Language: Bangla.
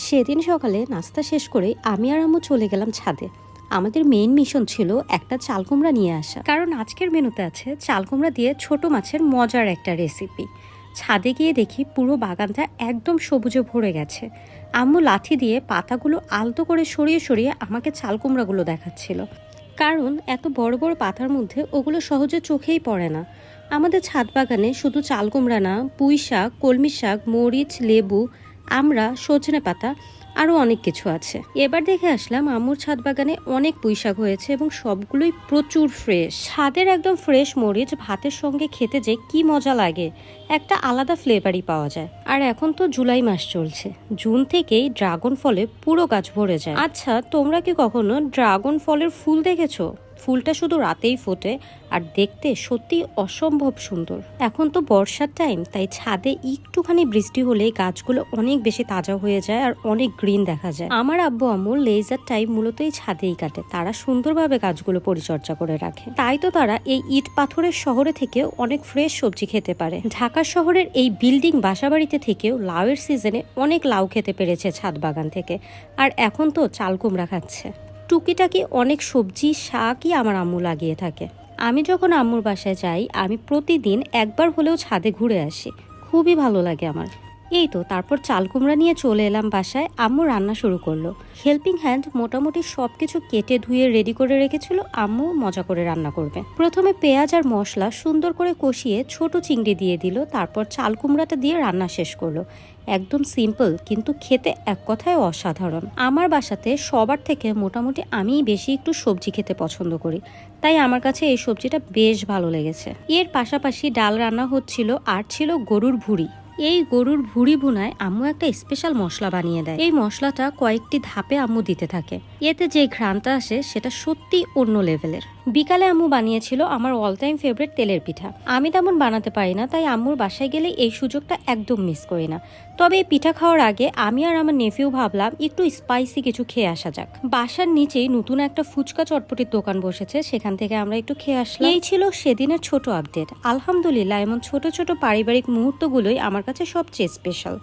সেদিন সকালে নাস্তা শেষ করে আমি আর আম্মু চলে গেলাম ছাদে। আমাদের মেইন মিশন ছিল একটা চাল কুমড়া নিয়ে আসা, কারণ আজকের মেনুতে আছে চাল কুমড়া দিয়ে ছোট মাছের মজার একটা রেসিপি। ছাদে গিয়ে দেখি পুরো বাগানটা একদম সবুজে ভরে গেছে। আম্মু লাঠি দিয়ে পাতাগুলো আলতো করে সরিয়ে সরিয়ে আমাকে চাল কুমড়াগুলো দেখাচ্ছিল, কারণ এত বড় বড় পাতার মধ্যে ওগুলো সহজে চোখেই পড়ে না। আমাদের ছাদ বাগানে শুধু চাল কুমড়া না, পুঁই শাক, কলমি শাক, মরিচ, লেবু, আমরা, সজনে পাতা, আরও অনেক কিছু আছে। এবার দেখে আসলাম আম্মুর ছাদ বাগানে অনেক পুঁই শাক হয়েছে এবং সবগুলোই প্রচুর ফ্রেশ। ছাদের একদম ফ্রেশ মরিচ ভাতের সঙ্গে খেতে যে কি মজা লাগে, একটা আলাদা ফ্লেভারই পাওয়া যায়। আর এখন তো জুলাই মাস চলছে, জুন থেকেই ড্রাগন ফলে পুরো গাছ ভরে যায়। আচ্ছা, তোমরা কি কখনো ড্রাগন ফলের ফুল দেখেছো? ফুলটা শুধু রাতেই ফোটে আর দেখতে সত্যি অসম্ভব সুন্দর। এখন তো বর্ষার টাইম, তাই ছাদে একটুখানি বৃষ্টি হলে গাছগুলো অনেক বেশি তাজা হয়ে যায় আর অনেক গ্রিন দেখা যায়। আমার আব্বু আম্মু লেজার টাইম মূলত এই ছাদেই কাটে। তারা সুন্দরভাবে গাছগুলো পরিচর্যা করে রাখে, তাই তো তারা এই ইট পাথরের শহরে থেকেও অনেক ফ্রেশ সবজি খেতে পারে। ঢাকা শহরের এই বিল্ডিং বাসাবাড়িতে থেকেও লাউয়ের সিজনে অনেক লাউ খেতে পেরেছে ছাদ বাগান থেকে, আর এখন তো চাল কুমড়া খাচ্ছে। টুকিটাকি অনেক সবজি শাকই আমার আম্মু লাগিয়ে থাকে। আমি যখন আম্মুর বাসায় যাই আমি প্রতিদিন একবার হলেও ছাদে ঘুরে আসি, খুবই ভালো লাগে আমার। এই তো তারপর চাল কুমড়া নিয়ে চলে এলাম বাসায়। আম্মু রান্না শুরু করলো। হেল্পিং হ্যান্ড মোটামুটি সবকিছু কেটে ধুয়ে রেডি করে রেখেছিল। আম্মু মজা করে রান্না করবে। প্রথমে পেঁয়াজ আর মশলা সুন্দর করে কষিয়ে ছোট চিংড়ি দিয়ে দিল, তারপর চাল কুমড়াটা দিয়ে রান্না শেষ করলো। একদম সিম্পল, কিন্তু খেতে এক কথায় অসাধারণ। আমার বাসাতে সবার থেকে মোটামুটি আমিই বেশি একটু সবজি খেতে পছন্দ করি, তাই আমার কাছে এই সবজিটা বেশ ভালো লেগেছে। এর পাশাপাশি ডাল রান্না হচ্ছিল আর ছিল গরুর ভুঁড়ি। এই গরুর ভুঁড়ি ভুনায় আম্মু একটা স্পেশাল মশলা বানিয়ে দেয়। এই মশলাটা কয়েকটি ধাপে আম্মু দিতে থাকে, এতে যে ঘ্রাণটা আসে সেটা সত্যি অন্য লেভেলের। বিকালে আম্মু বানিয়েছিল আমার অল টাইম ফেভারিট তেলের পিঠা। আমি তেমন বানাতে পারি না, তাই আম্মুর বাসায় গেলে এই সুযোগটা একদম মিস করি না। তবে এই পিঠা খাওয়ার আগে আমি আর আমার নেফিউ ভাবলাম একটু স্পাইসি কিছু খেয়ে আসা যাক। বাসার নিচেই নতুন একটা ফুচকা চটপটির দোকান বসেছে, সেখান থেকে আমরা একটু খেয়ে আসলাম। এই ছিল সেদিনের ছোট আপডেট। আলহামদুলিল্লাহ, এমন ছোট ছোট পারিবারিক মুহূর্তগুলোই আমার কাছে সবচেয়ে স্পেশাল।